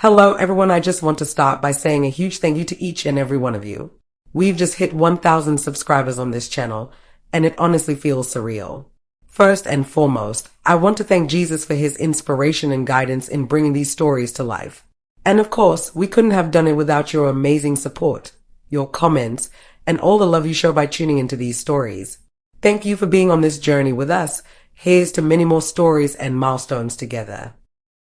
Hello everyone, I just want to start by saying a huge thank you to each and every one of you. We've just hit 1,000 subscribers on this channel, and it honestly feels surreal. First and foremost, I want to thank Jesus for his inspiration and guidance in bringing these stories to life. And of course, we couldn't have done it without your amazing support, your comments, and all the love you show by tuning into these stories. Thank you for being on this journey with us. Here's to many more stories and milestones together.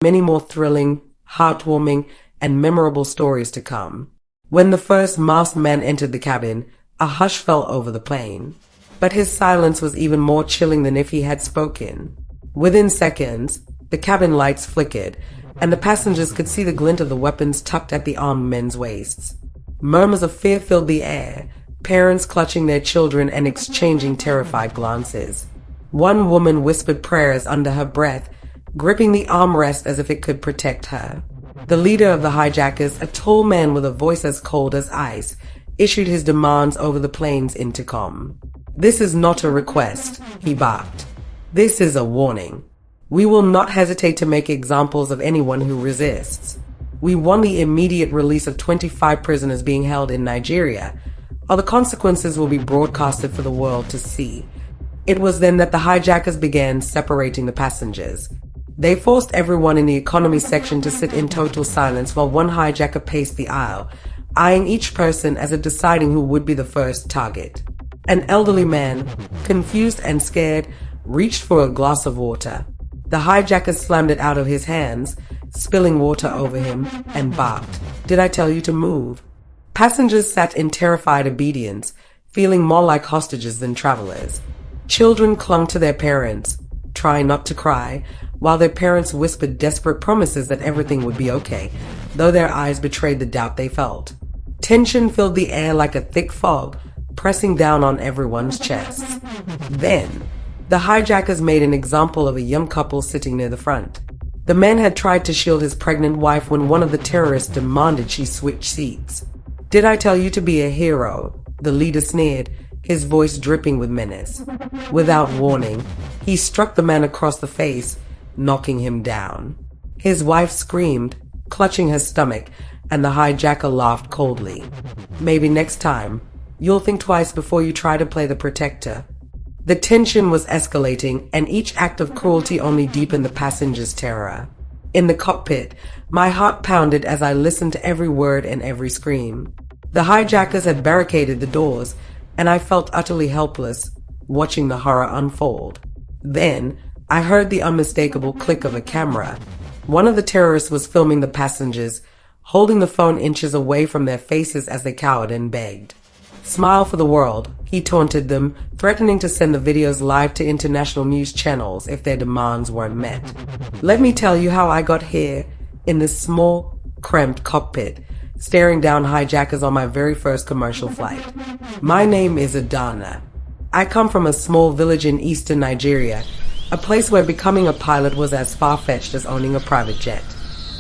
Many more thrilling, heartwarming, and memorable stories to come. When the first masked man entered the cabin, a hush fell over the plane. But his silence was even more chilling than if he had spoken. Within seconds, the cabin lights flickered, and the passengers could see the glint of the weapons tucked at the armed men's waists. Murmurs of fear filled the air, parents clutching their children and exchanging terrified glances. One woman whispered prayers under her breath, gripping the armrest as if it could protect her. The leader of the hijackers, a tall man with a voice as cold as ice, issued his demands over the plane's intercom. "This is not a request," he barked. "This is a warning. We will not hesitate to make examples of anyone who resists. We want the immediate release of 25 prisoners being held in Nigeria, or the consequences will be broadcasted for the world to see." It was then that the hijackers began separating the passengers. They forced everyone in the economy section to sit in total silence while one hijacker paced the aisle, eyeing each person as if deciding who would be the first target. An elderly man, confused and scared, reached for a glass of water. The hijacker slammed it out of his hands, spilling water over him, and barked, "Did I tell you to move?" Passengers sat in terrified obedience, feeling more like hostages than travelers. Children clung to their parents, trying not to cry, while their parents whispered desperate promises that everything would be okay, though their eyes betrayed the doubt they felt. Tension filled the air like a thick fog, pressing down on everyone's chests. Then, the hijackers made an example of a young couple sitting near the front. The man had tried to shield his pregnant wife when one of the terrorists demanded she switch seats. "Did I tell you to be a hero?" the leader sneered, his voice dripping with menace. Without warning, he struck the man across the face, knocking him down. His wife screamed, clutching her stomach, and the hijacker laughed coldly. "Maybe next time, you'll think twice before you try to play the protector." The tension was escalating, and each act of cruelty only deepened the passengers' terror. In the cockpit, my heart pounded as I listened to every word and every scream. The hijackers had barricaded the doors, and I felt utterly helpless, watching the horror unfold. Then, I heard the unmistakable click of a camera. One of the terrorists was filming the passengers, holding the phone inches away from their faces as they cowered and begged. "Smile for the world," he taunted them, threatening to send the videos live to international news channels if their demands weren't met. Let me tell you how I got here, in this small, cramped cockpit, staring down hijackers on my very first commercial flight. My name is Adana. I come from a small village in eastern Nigeria, a place where becoming a pilot was as far-fetched as owning a private jet.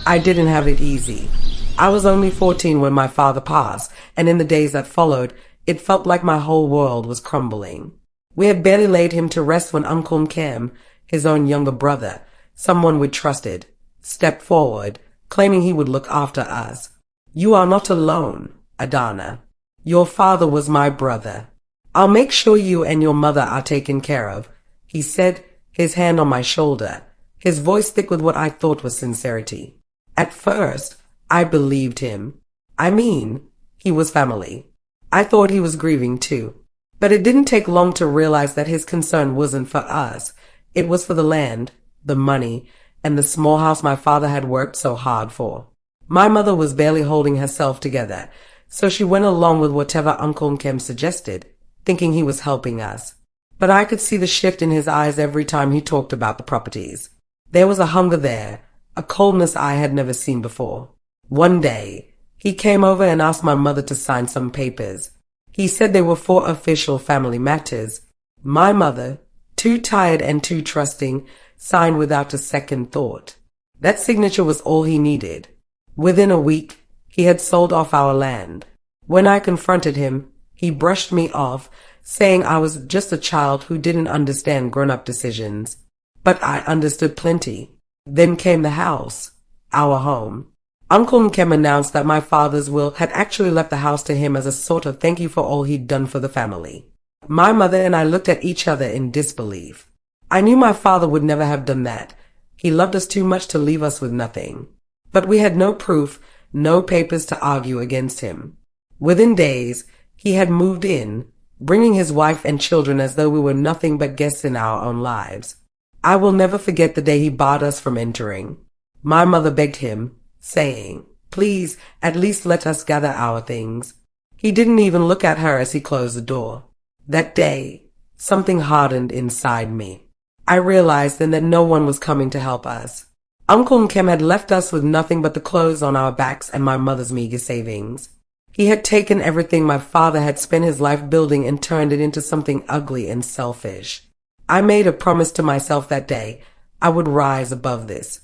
I didn't have it easy. I was only 14 when my father passed, and in the days that followed, it felt like my whole world was crumbling. We had barely laid him to rest when Uncle Nkem, his own younger brother, someone we trusted, stepped forward, claiming he would look after us. "You are not alone, Adana. Your father was my brother. I'll make sure you and your mother are taken care of," he said, his hand on my shoulder, his voice thick with what I thought was sincerity. At first, I believed him. I mean, he was family. I thought he was grieving too. But it didn't take long to realize that his concern wasn't for us. It was for the land, the money, and the small house my father had worked so hard for. My mother was barely holding herself together, so she went along with whatever Uncle Nkem suggested, thinking he was helping us. But I could see the shift in his eyes every time he talked about the properties. There was a hunger there, a coldness I had never seen before. One day, he came over and asked my mother to sign some papers. He said they were for official family matters. My mother, too tired and too trusting, signed without a second thought. That signature was all he needed. Within a week, he had sold off our land. When I confronted him, he brushed me off, saying I was just a child who didn't understand grown-up decisions. But I understood plenty. Then came the house, our home. Uncle Nkem announced that my father's will had actually left the house to him as a sort of thank you for all he'd done for the family. My mother and I looked at each other in disbelief. I knew my father would never have done that. He loved us too much to leave us with nothing. But we had no proof, no papers to argue against him. Within days, he had moved in, bringing his wife and children as though we were nothing but guests in our own lives. I will never forget the day he barred us from entering. My mother begged him, saying, "Please, at least let us gather our things." He didn't even look at her as he closed the door. That day, something hardened inside me. I realized then that no one was coming to help us. Uncle Nkem had left us with nothing but the clothes on our backs and my mother's meager savings. He had taken everything my father had spent his life building and turned it into something ugly and selfish. I made a promise to myself that day. I would rise above this.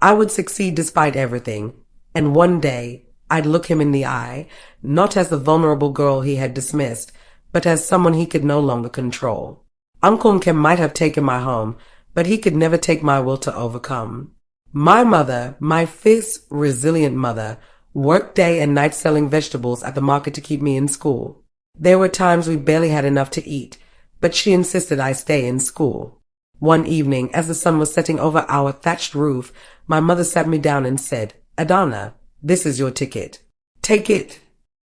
I would succeed despite everything, and one day I'd look him in the eye, not as the vulnerable girl he had dismissed, but as someone he could no longer control. Uncle Nkem might have taken my home, but he could never take my will to overcome. My mother, my fierce, resilient mother, worked day and night selling vegetables at the market to keep me in school. There were times we barely had enough to eat, but she insisted I stay in school. One evening, as the sun was setting over our thatched roof, my mother sat me down and said, "Adana, this is your ticket. Take it."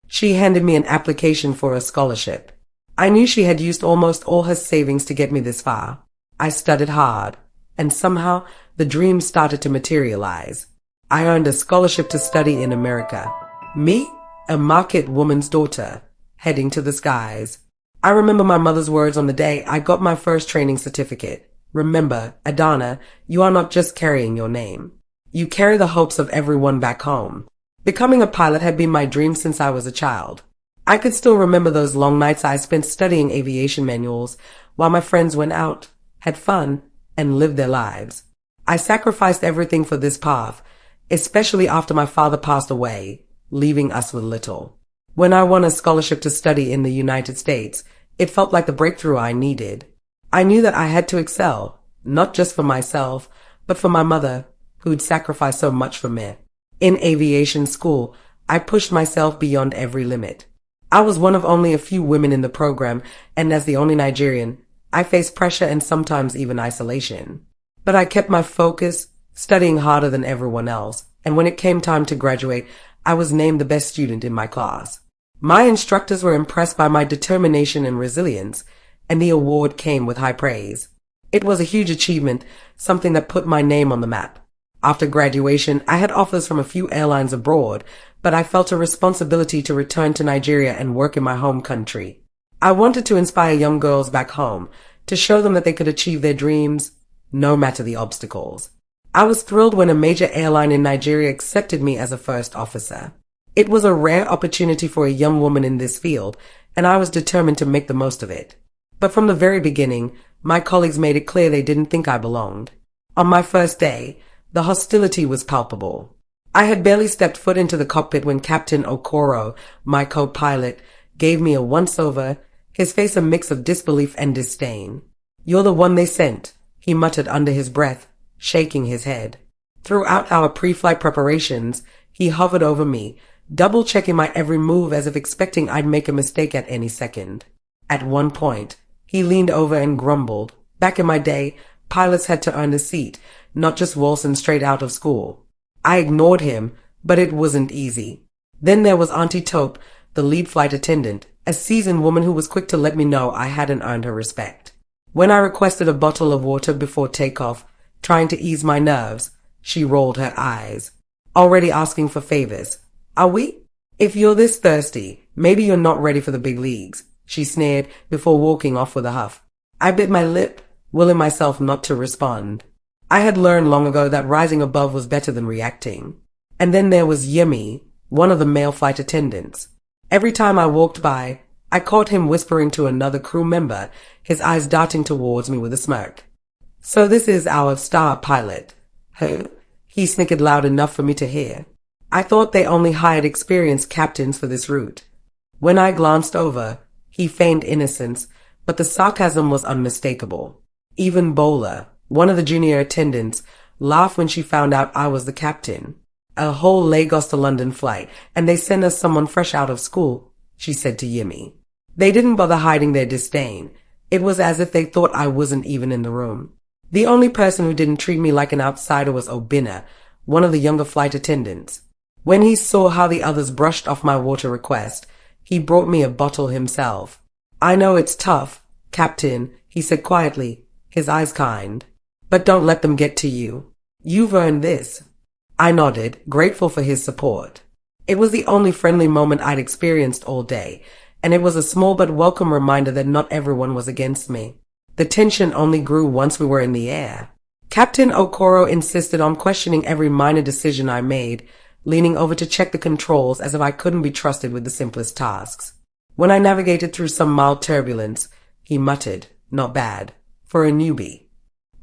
She handed me an application for a scholarship. I knew she had used almost all her savings to get me this far. I studied hard, and somehow the dream started to materialize. I earned a scholarship to study in America. Me, a market woman's daughter, heading to the skies. I remember my mother's words on the day I got my first training certificate. "Remember, Adana, you are not just carrying your name. You carry the hopes of everyone back home." Becoming a pilot had been my dream since I was a child. I could still remember those long nights I spent studying aviation manuals while my friends went out, had fun, and lived their lives. I sacrificed everything for this path, especially after my father passed away, leaving us with little. When I won a scholarship to study in the United States, it felt like the breakthrough I needed. I knew that I had to excel, not just for myself, but for my mother, who'd sacrificed so much for me. In aviation school, I pushed myself beyond every limit. I was one of only a few women in the program, and as the only Nigerian, I faced pressure and sometimes even isolation. But I kept my focus, studying harder than everyone else, and when it came time to graduate, I was named the best student in my class. My instructors were impressed by my determination and resilience, and the award came with high praise. It was a huge achievement, something that put my name on the map. After graduation, I had offers from a few airlines abroad, but I felt a responsibility to return to Nigeria and work in my home country. I wanted to inspire young girls back home, to show them that they could achieve their dreams, no matter the obstacles. I was thrilled when a major airline in Nigeria accepted me as a first officer. It was a rare opportunity for a young woman in this field, and I was determined to make the most of it. But from the very beginning, my colleagues made it clear they didn't think I belonged. On my first day, the hostility was palpable. I had barely stepped foot into the cockpit when Captain Okoro, my co-pilot, gave me a once-over, his face a mix of disbelief and disdain. "You're the one they sent," he muttered under his breath, shaking his head. Throughout our pre-flight preparations, he hovered over me, double-checking my every move as if expecting I'd make a mistake at any second. At one point, he leaned over and grumbled. Back in my day, pilots had to earn a seat, not just waltzing straight out of school. I ignored him, but it wasn't easy. Then there was Auntie Taupe, the lead flight attendant, a seasoned woman who was quick to let me know I hadn't earned her respect. When I requested a bottle of water before takeoff, trying to ease my nerves, she rolled her eyes. "Already asking for favors. Are we? If you're this thirsty, maybe you're not ready for the big leagues," she sneered before walking off with a huff. I bit my lip, willing myself not to respond. I had learned long ago that rising above was better than reacting. And then there was Yemi, one of the male flight attendants. Every time I walked by, I caught him whispering to another crew member, his eyes darting towards me with a smirk. "So this is our star pilot, huh?" He snickered loud enough for me to hear. I thought they only hired experienced captains for this route. When I glanced over, he feigned innocence, but the sarcasm was unmistakable. Even Bola, one of the junior attendants, laughed when she found out I was the captain. A whole Lagos to London flight, and they send us someone fresh out of school, she said to Yemi. They didn't bother hiding their disdain. It was as if they thought I wasn't even in the room. The only person who didn't treat me like an outsider was Obinna, one of the younger flight attendants. When he saw how the others brushed off my water request, he brought me a bottle himself. I know it's tough, Captain, he said quietly, his eyes kind. But don't let them get to you. You've earned this. I nodded, grateful for his support. It was the only friendly moment I'd experienced all day, and it was a small but welcome reminder that not everyone was against me. The tension only grew once we were in the air. Captain Okoro insisted on questioning every minor decision I made, leaning over to check the controls as if I couldn't be trusted with the simplest tasks. When I navigated through some mild turbulence, he muttered, "Not bad, for a newbie."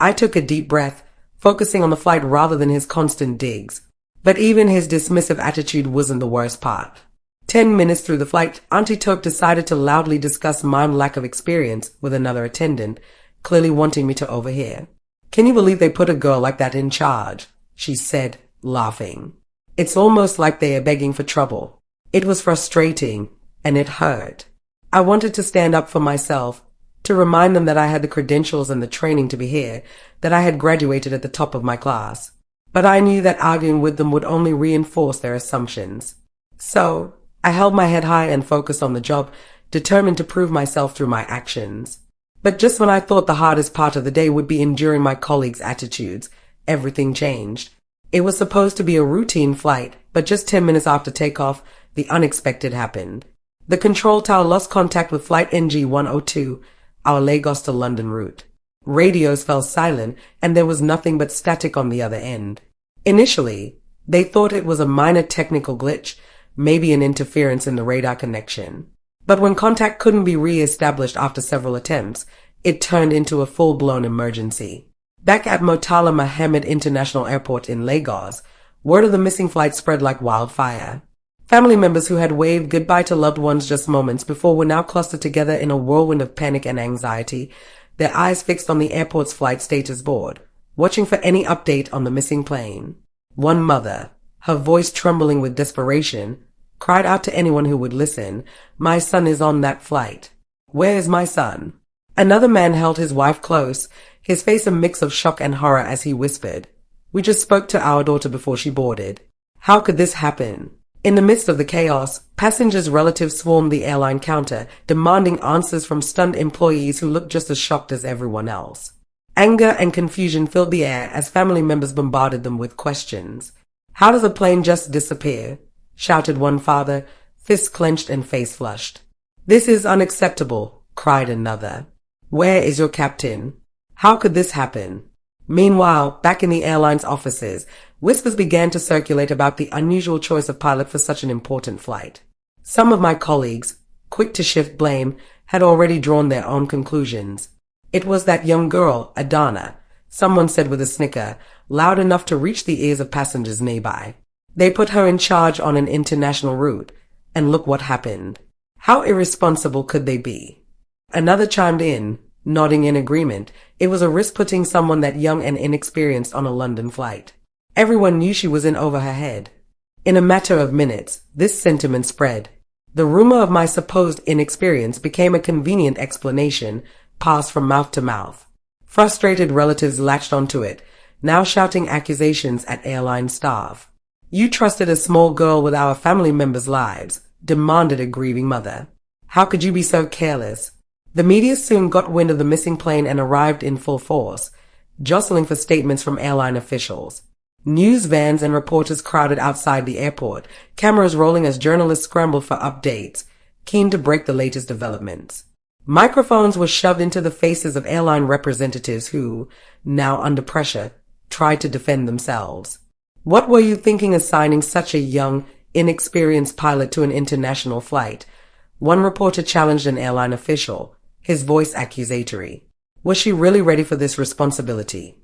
I took a deep breath, focusing on the flight rather than his constant digs. But even his dismissive attitude wasn't the worst part. 10 minutes through the flight, Auntie Tope decided to loudly discuss my lack of experience with another attendant, clearly wanting me to overhear. "Can you believe they put a girl like that in charge?" she said, laughing. "It's almost like they are begging for trouble." It was frustrating, and it hurt. I wanted to stand up for myself, to remind them that I had the credentials and the training to be here, that I had graduated at the top of my class. But I knew that arguing with them would only reinforce their assumptions. So, I held my head high and focused on the job, determined to prove myself through my actions. But just when I thought the hardest part of the day would be enduring my colleagues' attitudes, everything changed. It was supposed to be a routine flight, but just 10 minutes after takeoff, the unexpected happened. The control tower lost contact with Flight NG-102, our Lagos to London route. Radios fell silent, and there was nothing but static on the other end. Initially, they thought it was a minor technical glitch, maybe an interference in the radar connection. But when contact couldn't be re-established after several attempts, it turned into a full-blown emergency. Back at Murtala Mohammed International Airport in Lagos, word of the missing flight spread like wildfire. Family members who had waved goodbye to loved ones just moments before were now clustered together in a whirlwind of panic and anxiety, their eyes fixed on the airport's flight status board, watching for any update on the missing plane. One mother, her voice trembling with desperation, cried out to anyone who would listen, "My son is on that flight. Where is my son?" Another man held his wife close, his face a mix of shock and horror as he whispered, "We just spoke to our daughter before she boarded. How could this happen?" In the midst of the chaos, passengers' relatives swarmed the airline counter, demanding answers from stunned employees who looked just as shocked as everyone else. Anger and confusion filled the air as family members bombarded them with questions. "How does a plane just disappear?" shouted one father, fists clenched and face flushed. "This is unacceptable," cried another. "Where is your captain? How could this happen?" Meanwhile, back in the airline's offices, whispers began to circulate about the unusual choice of pilot for such an important flight. Some of my colleagues, quick to shift blame, had already drawn their own conclusions. "It was that young girl, Adana," someone said with a snicker, loud enough to reach the ears of passengers nearby. "They put her in charge on an international route, and look what happened. How irresponsible could they be?" Another chimed in, nodding in agreement. It was a risk putting someone that young and inexperienced on a London flight. Everyone knew she was in over her head. In a matter of minutes, this sentiment spread. The rumor of my supposed inexperience became a convenient explanation, passed from mouth to mouth. Frustrated relatives latched onto it, now shouting accusations at airline staff. "You trusted a small girl with our family members' lives," demanded a grieving mother. "How could you be so careless?" The media soon got wind of the missing plane and arrived in full force, jostling for statements from airline officials. News vans and reporters crowded outside the airport, cameras rolling as journalists scrambled for updates, keen to break the latest developments. Microphones were shoved into the faces of airline representatives who, now under pressure, tried to defend themselves. "What were you thinking assigning such a young, inexperienced pilot to an international flight?" One reporter challenged an airline official, his voice accusatory. Was she really ready for this responsibility?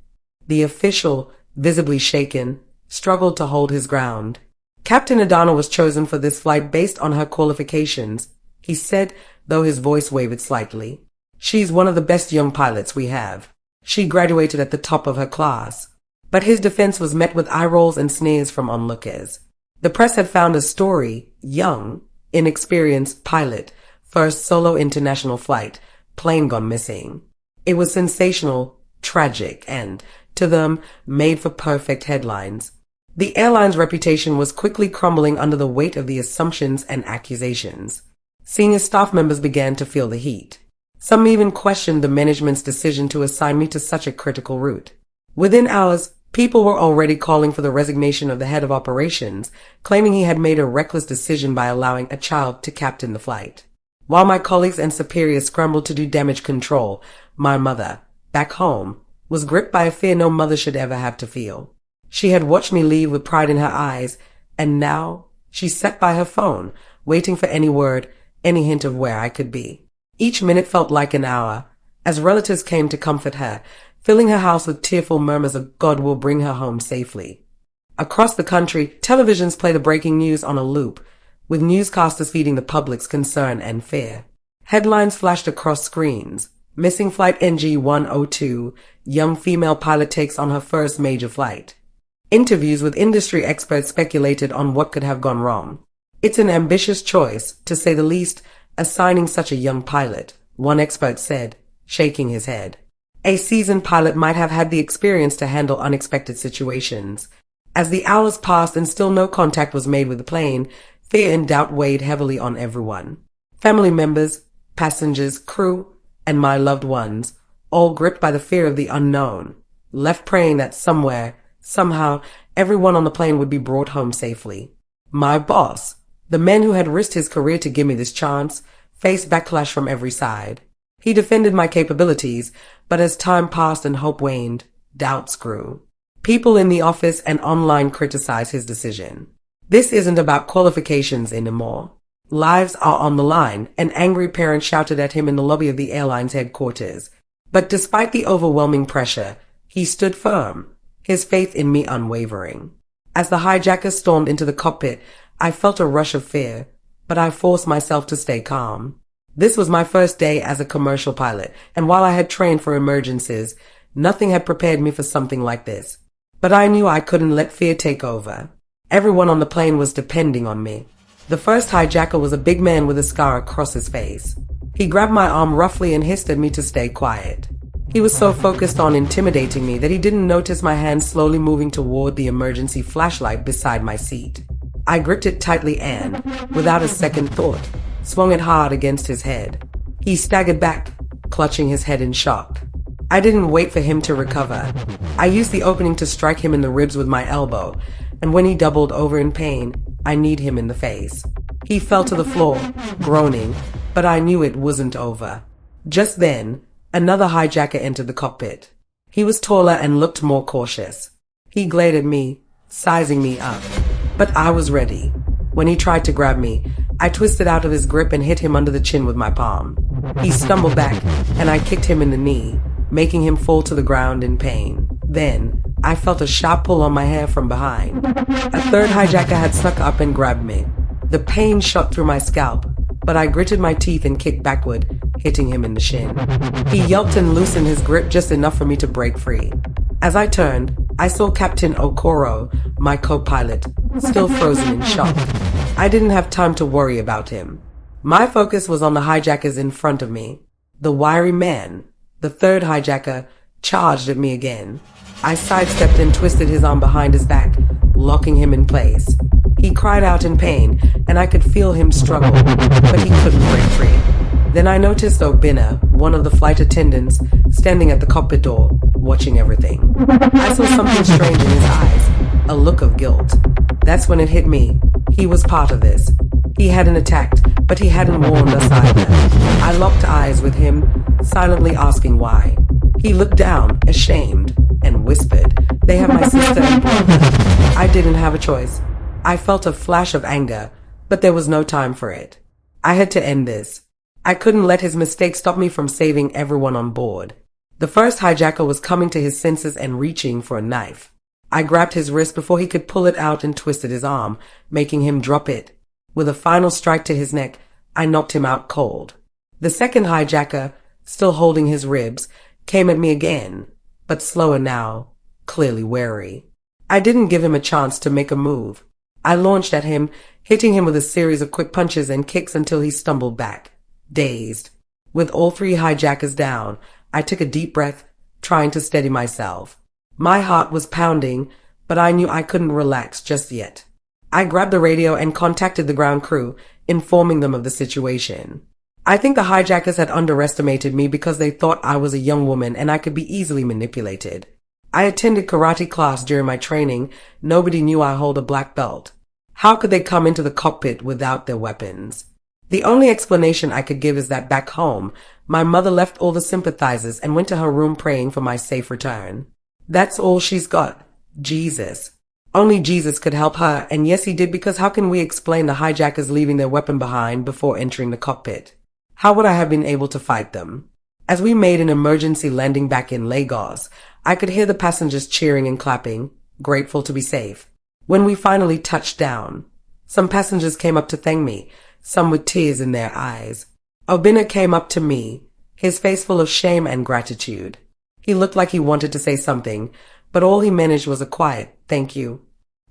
The official, visibly shaken, struggled to hold his ground. "Captain Adana was chosen for this flight based on her qualifications," he said, though his voice wavered slightly. "She's one of the best young pilots we have. She graduated at the top of her class." But his defense was met with eye rolls and sneers from onlookers. The press had found a story, young, inexperienced pilot, first solo international flight, plane gone missing. It was sensational, tragic, and, to them, made for perfect headlines. The airline's reputation was quickly crumbling under the weight of the assumptions and accusations. Senior staff members began to feel the heat. Some even questioned the management's decision to assign me to such a critical route. Within hours, people were already calling for the resignation of the head of operations, claiming he had made a reckless decision by allowing a child to captain the flight. While my colleagues and superiors scrambled to do damage control, my mother, back home, was gripped by a fear no mother should ever have to feel. She had watched me leave with pride in her eyes, and now she sat by her phone, waiting for any word, any hint of where I could be. Each minute felt like an hour, as relatives came to comfort her, filling her house with tearful murmurs of God will bring her home safely. Across the country, televisions play the breaking news on a loop, with newscasters feeding the public's concern and fear. Headlines flashed across screens. Missing Flight NG-102, young female pilot takes on her first major flight. Interviews with industry experts speculated on what could have gone wrong. It's an ambitious choice, to say the least, assigning such a young pilot, one expert said, shaking his head. A seasoned pilot might have had the experience to handle unexpected situations. As the hours passed and still no contact was made with the plane, fear and doubt weighed heavily on everyone. Family members, passengers, crew, and my loved ones, all gripped by the fear of the unknown, left praying that somewhere, somehow, everyone on the plane would be brought home safely. My boss, the man who had risked his career to give me this chance, faced backlash from every side. He defended my capabilities, but as time passed and hope waned, doubts grew. People in the office and online criticized his decision. This isn't about qualifications anymore. Lives are on the line, an angry parent shouted at him in the lobby of the airline's headquarters. But despite the overwhelming pressure, he stood firm, his faith in me unwavering. As the hijacker stormed into the cockpit, I felt a rush of fear, but I forced myself to stay calm. This was my first day as a commercial pilot, and while I had trained for emergencies, nothing had prepared me for something like this. But I knew I couldn't let fear take over. Everyone on the plane was depending on me. The first hijacker was a big man with a scar across his face. He grabbed my arm roughly and hissed at me to stay quiet. He was so focused on intimidating me that he didn't notice my hand slowly moving toward the emergency flashlight beside my seat. I gripped it tightly and, without a second thought, swung it hard against his head. He staggered back, clutching his head in shock. I didn't wait for him to recover. I used the opening to strike him in the ribs with my elbow, and when he doubled over in pain, I kneed him in the face. He fell to the floor, groaning, but I knew it wasn't over. Just then, another hijacker entered the cockpit. He was taller and looked more cautious. He glared at me, sizing me up. But I was ready. When he tried to grab me, I twisted out of his grip and hit him under the chin with my palm. He stumbled back, and I kicked him in the knee, making him fall to the ground in pain. Then, I felt a sharp pull on my hair from behind. A third hijacker had snuck up and grabbed me. The pain shot through my scalp, but I gritted my teeth and kicked backward, hitting him in the shin. He yelped and loosened his grip just enough for me to break free. As I turned, I saw Captain Okoro, my co-pilot, still frozen in shock. I didn't have time to worry about him. My focus was on the hijackers in front of me. The wiry man, the third hijacker, charged at me again. I sidestepped and twisted his arm behind his back, locking him in place. He cried out in pain, and I could feel him struggle, but he couldn't break free. Then I noticed Obina, one of the flight attendants, standing at the cockpit door, watching everything. I saw something strange in his eyes, a look of guilt. That's when it hit me. He was part of this. He hadn't attacked, but he hadn't warned us either. I locked eyes with him, silently asking why. He looked down, ashamed, and whispered, "They have my sister and brother." I didn't have a choice. I felt a flash of anger, but there was no time for it. I had to end this. I couldn't let his mistake stop me from saving everyone on board. The first hijacker was coming to his senses and reaching for a knife. I grabbed his wrist before he could pull it out and twisted his arm, making him drop it. With a final strike to his neck, I knocked him out cold. The second hijacker, still holding his ribs, came at me again, but slower now, clearly wary. I didn't give him a chance to make a move. I launched at him, hitting him with a series of quick punches and kicks until he stumbled back, dazed. With all three hijackers down, I took a deep breath, trying to steady myself. My heart was pounding, but I knew I couldn't relax just yet. I grabbed the radio and contacted the ground crew, informing them of the situation. I think the hijackers had underestimated me because they thought I was a young woman and I could be easily manipulated. I attended karate class during my training. Nobody knew I hold a black belt. How could they come into the cockpit without their weapons? The only explanation I could give is that back home, my mother left all the sympathizers and went to her room praying for my safe return. That's all she's got. Jesus. Only Jesus could help her, and yes, he did, because how can we explain the hijackers leaving their weapon behind before entering the cockpit? How would I have been able to fight them? As we made an emergency landing back in Lagos, I could hear the passengers cheering and clapping, grateful to be safe. When we finally touched down, some passengers came up to thank me, some with tears in their eyes. Obinna came up to me, his face full of shame and gratitude. He looked like he wanted to say something, but all he managed was a quiet, "Thank you."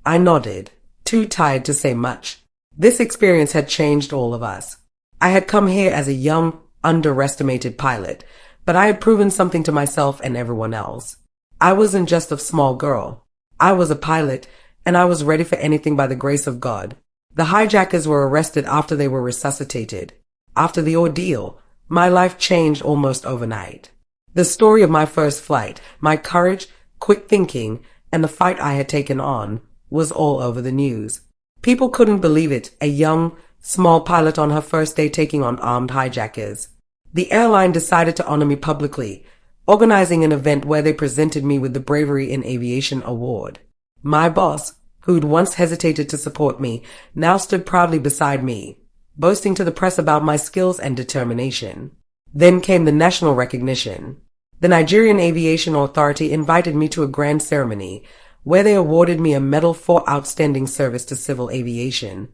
I nodded, too tired to say much. This experience had changed all of us. I had come here as a young, underestimated pilot, but I had proven something to myself and everyone else. I wasn't just a small girl. I was a pilot, and I was ready for anything by the grace of God. The hijackers were arrested after they were resuscitated. After the ordeal, my life changed almost overnight. The story of my first flight, my courage, quick thinking, and the fight I had taken on was all over the news. People couldn't believe it, a young, small pilot on her first day taking on armed hijackers. The airline decided to honor me publicly, organizing an event where they presented me with the Bravery in Aviation Award. My boss, who'd once hesitated to support me, now stood proudly beside me, boasting to the press about my skills and determination. Then came the national recognition. The Nigerian Aviation Authority invited me to a grand ceremony where they awarded me a medal for outstanding service to civil aviation.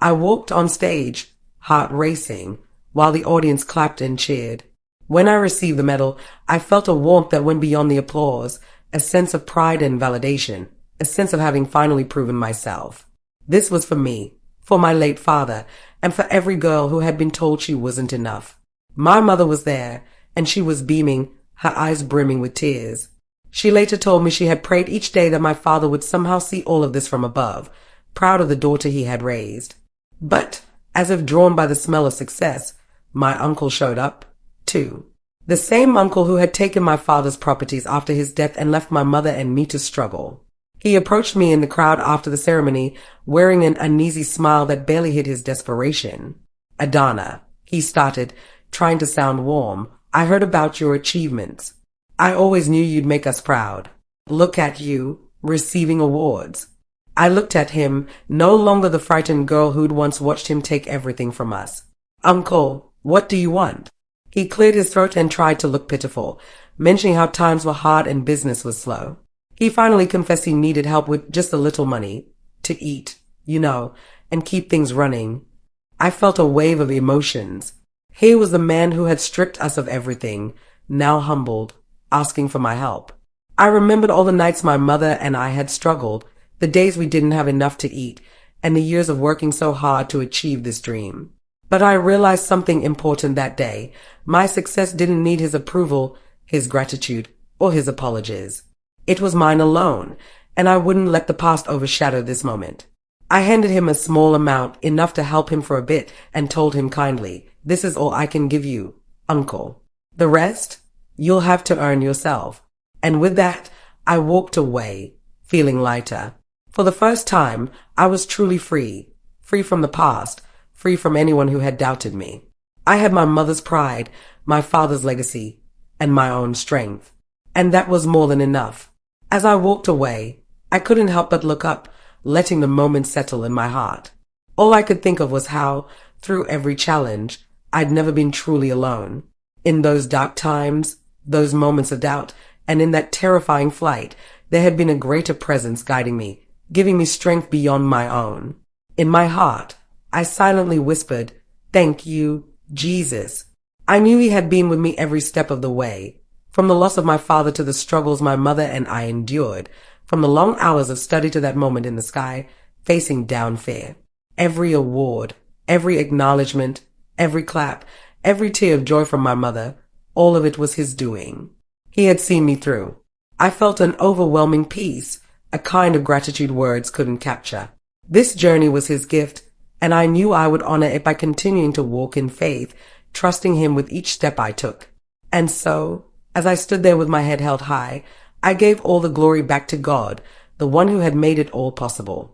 I walked on stage, heart racing, while the audience clapped and cheered. When I received the medal, I felt a warmth that went beyond the applause, a sense of pride and validation, a sense of having finally proven myself. This was for me, for my late father, and for every girl who had been told she wasn't enough. My mother was there, and she was beaming, her eyes brimming with tears. She later told me she had prayed each day that my father would somehow see all of this from above, proud of the daughter he had raised. But, as if drawn by the smell of success, my uncle showed up, too. The same uncle who had taken my father's properties after his death and left my mother and me to struggle. He approached me in the crowd after the ceremony, wearing an uneasy smile that barely hid his desperation. "Adana," he started, trying to sound warm, "I heard about your achievements. I always knew you'd make us proud. Look at you, receiving awards." I looked at him, no longer the frightened girl who'd once watched him take everything from us. "Uncle, what do you want?" He cleared his throat and tried to look pitiful, mentioning how times were hard and business was slow. He finally confessed he needed help with just a little money, to eat, and keep things running. I felt a wave of emotions. Here was the man who had stripped us of everything, now humbled, asking for my help. I remembered all the nights my mother and I had struggled, the days we didn't have enough to eat, and the years of working so hard to achieve this dream. But I realized something important that day. My success didn't need his approval, his gratitude, or his apologies. It was mine alone, and I wouldn't let the past overshadow this moment. I handed him a small amount, enough to help him for a bit, and told him kindly, "This is all I can give you, Uncle. The rest, you'll have to earn yourself." And with that, I walked away, feeling lighter. For the first time, I was truly free from the past, free from anyone who had doubted me. I had my mother's pride, my father's legacy, and my own strength. And that was more than enough. As I walked away, I couldn't help but look up, letting the moment settle in my heart. All I could think of was how, through every challenge, I'd never been truly alone. In those dark times, those moments of doubt, and in that terrifying flight, there had been a greater presence guiding me, giving me strength beyond my own. In my heart, I silently whispered, "Thank you, Jesus." I knew he had been with me every step of the way, From the loss of my father to the struggles my mother and I endured, from the long hours of study to that moment in the sky, facing down fear. Every award, every acknowledgement, every clap, every tear of joy from my mother, all of it was his doing. He had seen me through. I felt an overwhelming peace, a kind of gratitude words couldn't capture. This journey was his gift, and I knew I would honor it by continuing to walk in faith, trusting him with each step I took. And so, as I stood there with my head held high, I gave all the glory back to God, the one who had made it all possible.